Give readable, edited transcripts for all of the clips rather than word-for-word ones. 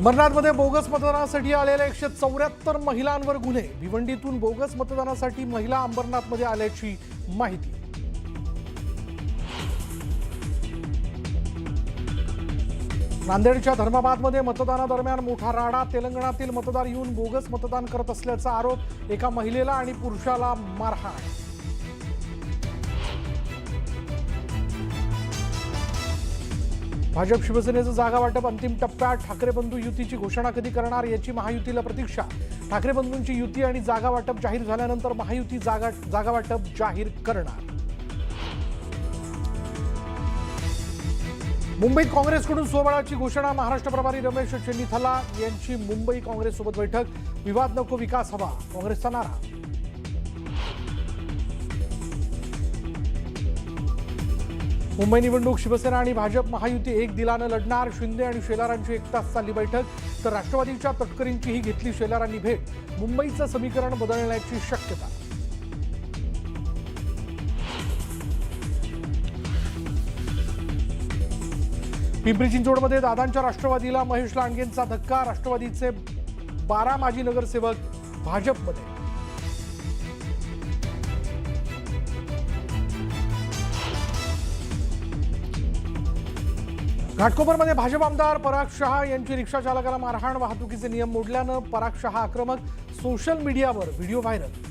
मरनाडमध्ये bogus मतदानासाठी आलेल्या 174 महिलांवर गुन्हे। भिवंडीतून बोगस मतदानासाठी महिला अंबरनाथमध्ये आल्याची माहिती। नांदेडच्या धर्माबादमध्ये मतदानादरम्यान मोठा राडा। तेलंगणातील मतदार येऊन बोगस मतदान करत असल्याचा आरोप। एका महिलेला आणि पुरुषाला मारहाण। भाजप शिवसेनेचं जागा वाटप अंतिम टप्प्यात। ठाकरे बंधू युतीची घोषणा कधी करणार याची महायुतीला प्रतीक्षा। ठाकरे बंधूंची युती आणि जागा वाटप जाहीर झाल्यानंतर महायुती जागा वाटप जाहीर करणार। मुंबईत काँग्रेसकडून स्वबळाची घोषणा। महाराष्ट्र प्रभारी रमेश चेन्नीथला यांची मुंबई काँग्रेससोबत बैठक। विवाद नको विकास हवा, काँग्रेसचा नारा। मुंबई निवडणूक शिवसेना आणि भाजप महायुती एक दिलानं लढणार। शिंदे आणि शेलारांची 1 तास चालली बैठक, तर राष्ट्रवादीच्या तटकरींचीही घेतली शेलारांनी भेट। मुंबईचं समीकरण बदलण्याची शक्यता। पिंपरी चिंचवडमध्ये दादांच्या राष्ट्रवादीला महेश लांडगेंचा धक्का। राष्ट्रवादीचे 12 माजी नगरसेवक भाजपमध्ये। घाटकोपरमध्ये भाजप आमदार पराग शहा यांची रिक्षा चालकाला मारहाण। वाहतुकीचे नियम मोडल्यानं पराग शहा आक्रमक। सोशल मीडियावर व्हिडिओ व्हायरल।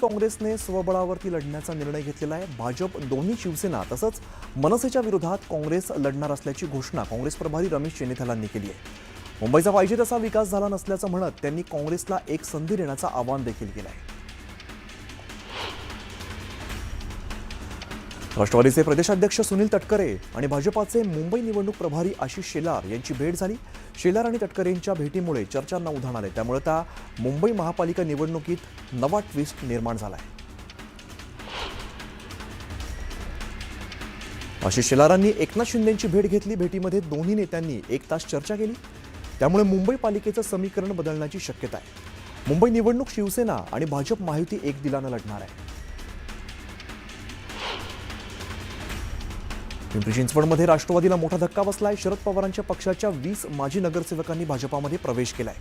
काँग्रेसने स्वबळावरती लढण्याचा निर्णय घेतलेला आहे। भाजप, दोन्ही शिवसेना तसंच मनसेच्या विरोधात काँग्रेस लढणार असल्याची घोषणा काँग्रेस प्रभारी रमेश चेन्नीथलांनी केली आहे। मुंबईचा पाहिजे तसा विकास झाला नसल्याचं म्हणत त्यांनी काँग्रेसला एक संधी देण्याचं आवाहन देखील केलं आहे। राष्ट्रवादीचे प्रदेशाध्यक्ष सुनील तटकरे आणि भाजपाचे मुंबई निवडणूक प्रभारी आशिष शेलार यांची भेट झाली। शेलार आणि तटकरेंच्या भेटीमुळे चर्चांना उधाण आले, त्यामुळे त्या मुंबई महापालिका निवडणुकीत नवा ट्विस्ट निर्माण झाला आहे। आशिष शेलारांनी एकनाथ शिंदेंची भेट घेतली। भेटीमध्ये दोन्ही नेत्यांनी 1 तास चर्चा केली, त्यामुळे मुंबई पालिकेचं समीकरण बदलण्याची शक्यता आहे। मुंबई निवडणूक शिवसेना आणि भाजप महायुती एक दिलानं लढणार आहे। पिंपरी चिंचवडमध्ये राष्ट्रवादीला मोठा धक्का बसलाय। शरद पवारांच्या पक्षाच्या 20 माजी नगरसेवकांनी भाजपामध्ये प्रवेश केलाय।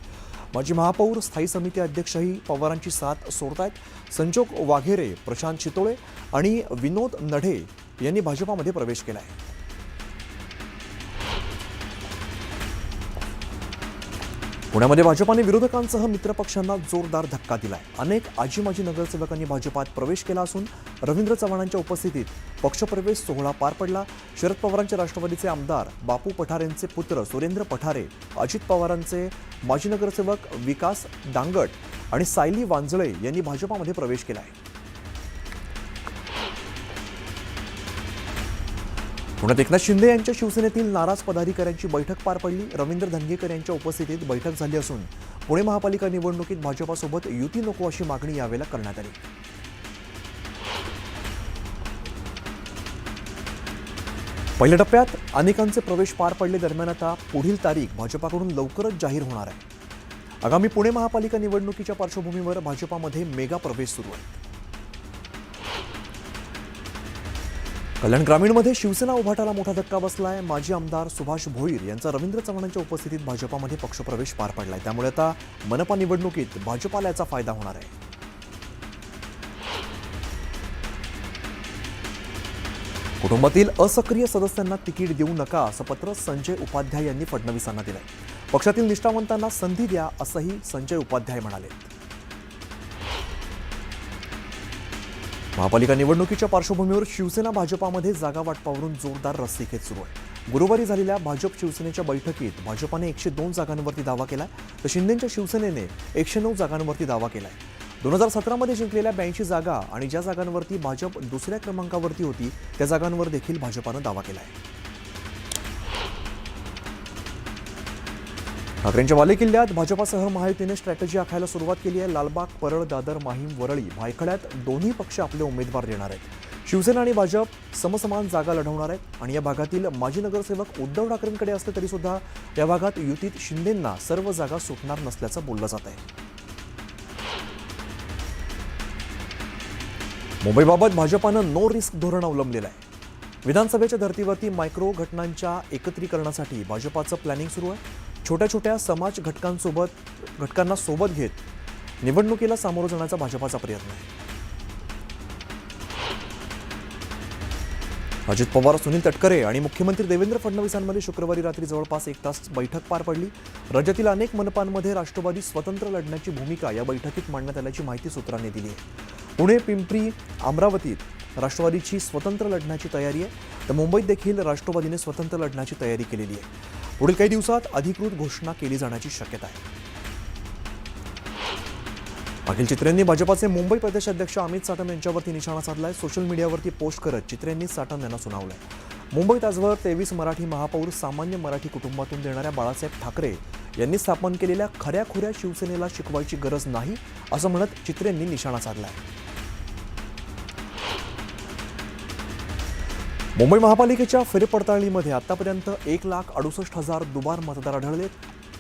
माजी महापौर, स्थायी समिती अध्यक्षही पवारांची साथ सोडतायत। संजोग वाघेरे, प्रशांत चितोळे आणि विनोद नढे यांनी भाजपामध्ये प्रवेश केलाय। पुण्यामध्ये भाजपाने विरोधकांसह मित्रपक्षांना जोरदार धक्का दिलाय। अनेक आजी माजी नगरसेवकांनी भाजपात प्रवेश केला असून रवींद्र चव्हाणांच्या उपस्थितीत पक्षप्रवेश सोहळा पार पडला। शरद पवारांचे राष्ट्रवादीचे आमदार बापू पठारेंचे पुत्र सुरेंद्र पठारे, अजित पवारांचे माजी नगरसेवक विकास डांगट आणि सायली वांजळे यांनी भाजपामध्ये प्रवेश केला आहे। पुण्यात एकनाथ शिंदे यांच्या शिवसेनेतील नाराज पदाधिकाऱ्यांची बैठक पार पडली। रवींद्र धंगेकर यांच्या उपस्थितीत बैठक झाली असून पुणे महापालिका निवडणुकीत भाजपासोबत युती नको अशी मागणी यावेळेला करण्यात आली। पहिल्या टप्प्यात अनेकांचे प्रवेश पार पडले। दरम्यान आता पुढील तारीख भाजपाकडून लवकरच जाहीर होणार आहे। आगामी पुणे महापालिका निवडणुकीच्या पार्श्वभूमीवर भाजपामध्ये मेगा प्रवेश सुरू आहे। कल्याण ग्रामीणमध्ये शिवसेना उभाटाला मोठा धक्का बसलाय। माजी आमदार सुभाष भोईर यांचा रवींद्र चव्हाणांच्या उपस्थितीत भाजपामध्ये पक्षप्रवेश पार पडलाय, त्यामुळे आता मनपा निवडणुकीत भाजपाला याचा फायदा होणार आहे। कुटुंबातील असक्रिय सदस्यांना तिकीट देऊ नका असं पत्र संजय उपाध्याय यांनी फडणवीसांना दिलंय। पक्षातील निष्ठावंतांना संधी द्या असंही संजय उपाध्याय म्हणाले। महापालिका निवडणुकीच्या पार्श्वभूमीवर शिवसेना भाजपामध्ये जागा वाटपावरून जोरदार रस्सीखेच सुरू आहे। गुरुवारी झालेल्या भाजप शिवसेनेच्या बैठकीत भाजपाने 102 जागांवरती दावा केलाय, तर शिंदेच्या शिवसेनेने 109 जागांवरती दावा केलाय। 2017 मध्ये जिंकलेल्या 82 जागा आणि ज्या जागांवरती भाजप दुसऱ्या क्रमांकावरती होती त्या जागांवर देखील भाजपानं दावा केलाय। ठाकरेंच्या बालेकिल्ल्यात भाजपासह महायुतीने स्ट्रॅटेजी आखायला सुरुवात केली आहे। लालबाग, परळ, दादर, माहीम, वरळी, भायखळ्यात दोन्ही पक्ष आपले उमेदवार देणार आहेत। शिवसेना आणि भाजप समसमान जागा लढवणार आहेत आणि या भागातील माजी नगरसेवक उद्धव ठाकरेंकडे असले तरी सुद्धा या भागात युतीत शिंदेंना सर्व जागा सुटणार नसल्याचं बोललं जात आहे। मुंबईबाबत भाजपानं नो रिस्क धोरण अवलंबलेलं आहे। विधानसभेच्या धर्तीवरती मायक्रो घटनांच्या एकत्रीकरणासाठी भाजपाचं प्लॅनिंग सुरू आहे. छोट्या छोट्या समाज घटकांना सोबत घेत निवडणुकीला सामोरं जाण्याचा भाजपाचा प्रयत्न आहे. अजित पवार, सुनील तटकरे आणि मुख्यमंत्री देवेंद्र फडणवीसांमध्ये शुक्रवारी रात्री जवळपास 1 तास बैठक पार पडली. राज्यातील अनेक मनपांमध्ये राष्ट्रवादी स्वतंत्र लढण्याची भूमिका या बैठकीत मांडण्यात आल्याची माहिती सूत्रांनी दिली आहे. पुणे, पिंपरी, अमरावतीत राष्ट्रवादीची स्वतंत्र लढण्याची तयारी आहे, तर मुंबईत देखील राष्ट्रवादीने स्वतंत्र लढण्याची तयारी केलेली आहे. पुढील काही दिवसात अधिकृत घोषणा केली जाण्याची शक्यता आहे. अखिल चित्रेंनी भाजपाचे मुंबई प्रदेश अध्यक्ष अमित साटम यांच्यावरती निशाणा साधलाय. सोशल मीडियावरती पोस्ट करत चित्रेंनी साटम यांना सुनावलंय. मुंबईत आजवर 23 मराठी महापौर सामान्य मराठी कुटुंबातून देणाऱ्या बाळासाहेब ठाकरे यांनी स्थापन केलेल्या खऱ्याखुऱ्या शिवसेनेला शिकवायची गरज नाही असं म्हणत चित्रेंनी निशाणा साधलाय. मुंबई महापालिकेच्या फेरपडताळणीमध्ये आतापर्यंत 1,68,000 दुबार मतदार आढळले.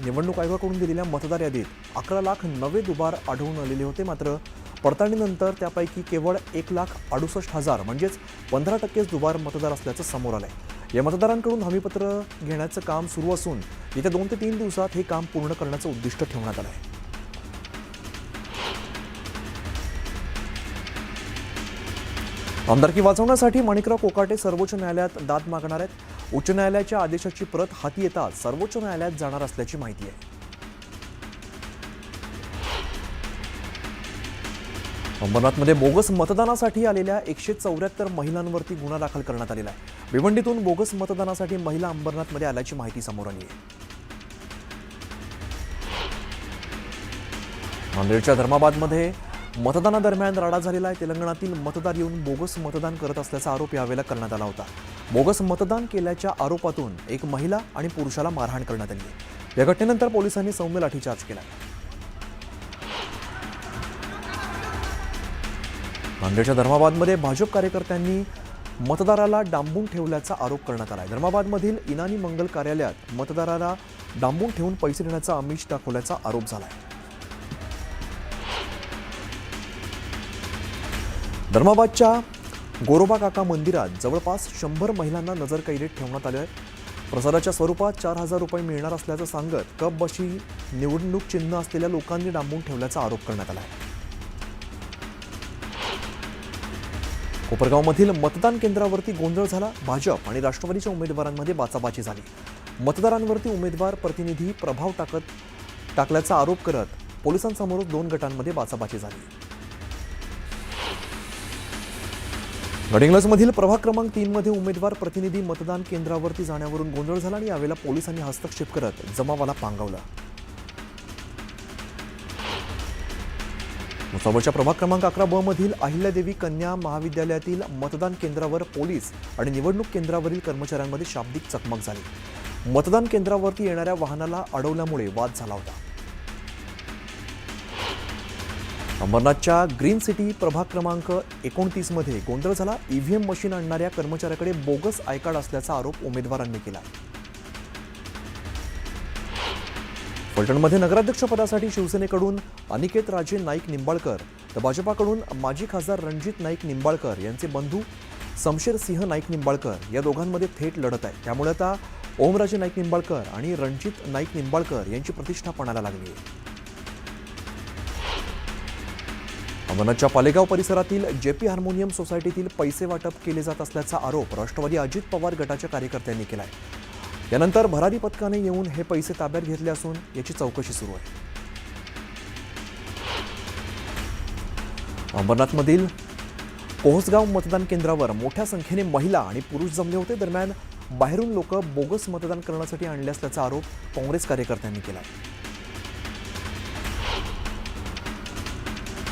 निवडणूक आयोगाकडून दिलेल्या मतदार यादीत 11 लाख नवे दुबार आढळून आलेले होते. मात्र पडताळणीनंतर त्यापैकी केवळ 1,68,000 म्हणजेच 15% दुबार मतदार असल्याचं समोर आलंय. या मतदारांकडून हमीपत्र घेण्याचं काम सुरू असून येत्या 2 ते 3 दिवसात हे काम पूर्ण करण्याचं उद्दिष्ट ठेवण्यात आलं आहे. आमदारकी वाचवण्यासाठी माणिकराव कोकाटे सर्वोच्च न्यायालयात दाद मागणार आहेत. उच्च न्यायालयाच्या आदेशाची प्रत हाती येताच सर्वोच्च न्यायालयात जाणार असल्याची माहिती आहे. अंबरनाथमध्ये बोगस मतदानासाठी आलेल्या 174 महिलांवरती गुन्हा दाखल करण्यात आलेला आहे. भिवंडीतून बोगस मतदानासाठी महिला अंबरनाथमध्ये आल्याची माहिती समोर आली आहे. नांदेडच्या धर्माबादमध्ये मतदानादरम्यान राडा झालेला आहे. तेलंगणातील मतदार येऊन बोगस मतदान करत असल्याचा आरोप यावेळेला करण्यात आला होता. बोगस मतदान केल्याच्या आरोपातून एक महिला आणि पुरुषाला मारहाण करण्यात आली. या घटनेनंतर पोलिसांनी सौम्य लाठीचार्ज केला. नांदेडच्या धर्माबादमध्ये भाजप कार्यकर्त्यांनी मतदाराला डांबून ठेवल्याचा आरोप करण्यात आला. धर्माबादमधील इनानी मंगल कार्यालयात मतदाराला डांबून ठेवून पैसे देण्याचा आमिष दाखवल्याचा आरोप झाला. धर्माबादच्या गोरोबा काका मंदिरात जवळपास 100 महिलांना नजरकैदेत ठेवण्यात आले आहे. प्रसादाच्या स्वरूपात 4,000 रुपये मिळणार असल्याचं सांगत कप बशी निवडणूक चिन्ह असलेल्या लोकांनी डांबून ठेवल्याचा आरोप करण्यात आला आहे. कोपरगावमधील मतदान केंद्रावरती गोंधळ झाला. भाजप आणि राष्ट्रवादीच्या उमेदवारांमध्ये बाचाबाची झाली. मतदारांवरती उमेदवार प्रतिनिधी प्रभाव टाकल्याचा आरोप करत पोलिसांसमोर 2 गटांमध्ये बाचाबाची झाली. गडिंग्लजमधील प्रभाग क्रमांक 3 मध्ये उमेदवार प्रतिनिधी मतदान केंद्रावरती जाण्यावरून गोंधळ झाला आणि यावेळेला पोलिसांनी हस्तक्षेप करत जमावाला पांगवलं. मुसाबळच्या प्रभाग क्रमांक 11 ब मधील अहिल्यादेवी कन्या महाविद्यालयातील मतदान केंद्रावर पोलीस आणि निवडणूक केंद्रावरील कर्मचाऱ्यांमध्ये शाब्दिक चकमक झाली. मतदान केंद्रावरती येणाऱ्या वाहनाला अडवल्यामुळे वाद झाला होता. अंबरनाथच्या ग्रीन सिटी प्रभाग क्रमांक 29 मध्ये गोंधळ झाला. ईव्हीएम मशीन आणणाऱ्या कर्मचाऱ्याकडे बोगस आय कार्ड असल्याचा आरोप उमेदवारांनी केला. फलटणमध्ये नगराध्यक्षपदासाठी शिवसेनेकडून अनिकेत राजे नाईक निंबाळकर तर भाजपाकडून माजी खासदार रणजित नाईक निंबाळकर यांचे बंधू समशेर सिंह नाईक निंबाळकर या दोघांमध्ये थेट लढत आहे. त्यामुळे आता ओमराजे नाईक निंबाळकर आणि रणजित नाईक निंबाळकर यांची प्रतिष्ठा पणाला लागली आहे. अंबरनाथच्या पालेगाव परिसरातील जेपी हार्मोनियम सोसायटीतील पैसे वाटप केले जात असल्याचा आरोप राष्ट्रवादी अजित पवार गटाच्या कार्यकर्त्यांनी केला आहे. यानंतर भरारी पथकाने येऊन हे पैसे ताब्यात घेतले असून याची चौकशी सुरू आहे. अंबरनाथमधील कोहसगाव मतदान केंद्रावर मोठ्या संख्येने महिला आणि पुरुष जमले होते. दरम्यान बाहेरून लोक बोगस मतदान करण्यासाठी आणले असल्याचा आरोप काँग्रेस कार्यकर्त्यांनी केला आहे.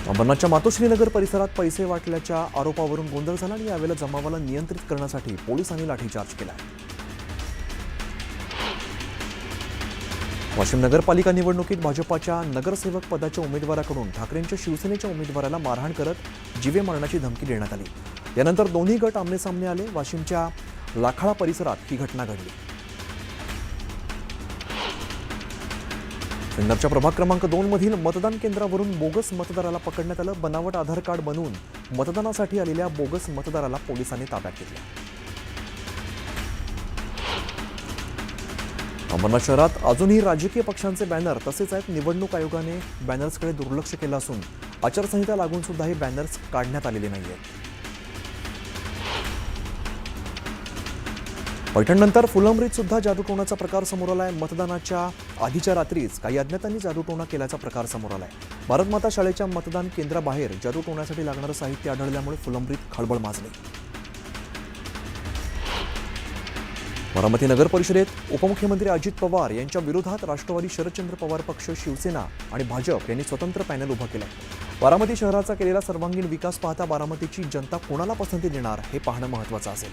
अंबरनाथच्या मातोश्रीनगर परिसरात पैसे वाटल्याच्या आरोपावरून गोंधळ झाला आणि यावेळेला जमावाला नियंत्रित करण्यासाठी पोलिसांनी लाठीचार्ज केला. वाशिम नगरपालिका निवडणुकीत भाजपाच्या नगरसेवक पदाच्या उमेदवाराकडून ठाकरेंच्या शिवसेनेच्या उमेदवाराला मारहाण करत जीवे मारण्याची धमकी देण्यात आली. यानंतर दोन्ही गट आमनेसामने आले. वाशिमच्या लाखाळा परिसरात ही घटना घडली. सिन्नरच्या प्रभाग क्रमांक 2 मधील मतदान केंद्रावरून बोगस मतदाराला पकडण्यात आलं. बनावट आधार कार्ड बनवून मतदानासाठी आलेल्या बोगस मतदाराला पोलिसांनी ताब्यात घेतलं. अंबरनाथ शहरात अजूनही राजकीय पक्षांचे बॅनर तसेच आहेत. निवडणूक आयोगाने बॅनर्सकडे दुर्लक्ष केलं असून आचारसंहिता लागून सुद्धा हे बॅनर्स काढण्यात आलेले नाहीयेत. पैठणनंतर फुलंब्रीत सुद्धा जादूटोणाचा प्रकार समोर आलाय. मतदानाच्या आधीच्या रात्रीच काही अज्ञातांनी जादूटोणा केल्याचा प्रकार समोर आलाय. भारतमाता शाळेच्या मतदान केंद्राबाहेर जादूटोण्यासाठी लागणारं साहित्य आढळल्यामुळे फुलंब्रीत खळबळ माजली. बारामती नगर परिषदेत उपमुख्यमंत्री अजित पवार यांच्या विरोधात राष्ट्रवादी शरदचंद्र पवार पक्ष, शिवसेना आणि भाजप यांनी स्वतंत्र पॅनल उभं केलं. बारामती शहराचा केलेला सर्वांगीण विकास पाहता बारामतीची जनता कोणाला पसंती देणार हे पाहणं महत्त्वाचं असेल.